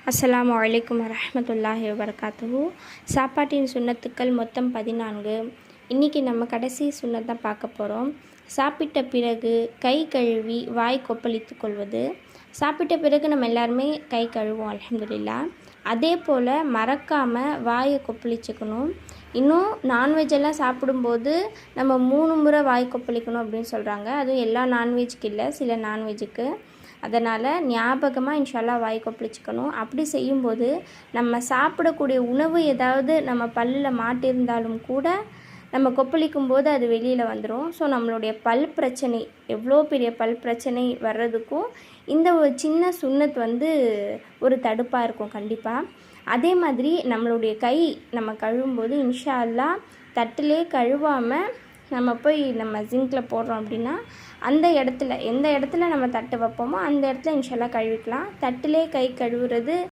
அஸ்ஸலாமு அலைக்கும் வரஹ்மத்துல்லாஹி வபரகாத்துஹு. சாப்பாட்டின் சுன்னத்துக்கள் மொத்தம் 14. இன்றைக்கி நம்ம கடைசி சுன்னத் தான் பார்க்க போகிறோம். சாப்பிட்ட பிறகு கை கழுவி வாய் கொப்பளித்து கொள்வது. சாப்பிட்ட பிறகு நம்ம எல்லாருமே கை கழுவோம் அல்ஹம்துலில்லாஹ். அதே போல் மறக்காமல் வாயை கொப்பளிச்சுக்கணும். இன்னும் நான்வெஜ்ஜெல்லாம் சாப்பிடும்போது நம்ம 3 முறை வாய் கொப்பளிக்கணும் அப்படின்னு சொல்கிறாங்க. அதுவும் எல்லா நான்வெஜ்ஜுக்கு இல்லை, சில நான்வெஜ்ஜுக்கு. அதனால் ஞாபகமாக இன்ஷால்லா வாய் கொப்பளிச்சுக்கணும். அப்படி செய்யும்போது நம்ம சாப்பிடக்கூடிய உணவு ஏதாவது நம்ம பல்லில் மாட்டியிருந்தாலும் கூட நம்ம கொப்பளிக்கும் போது அது வெளியில் வந்துடும். ஸோ நம்மளுடைய பல் பிரச்சனை, எவ்வளோ பெரிய பல் பிரச்சனை வர்றதுக்கும் இந்த ஒரு சின்ன சுன்னத் ஒரு தடுப்பாக இருக்கும் கண்டிப்பாக. அதே மாதிரி நம்மளுடைய கை நம்ம கழுவும்போது இன்ஷா அல்லாஹ் தட்டிலே கழுவாமல் நம்ம போய் நம்ம ஜிங்கில் போடுறோம் அப்படின்னா அந்த இடத்துல எந்த இடத்துல நம்ம தட்டு வைப்போமோ அந்த இடத்துல இன்ஷா அல்லாஹ் கழுவிக்கலாம். தட்டிலே கை கழுவுறது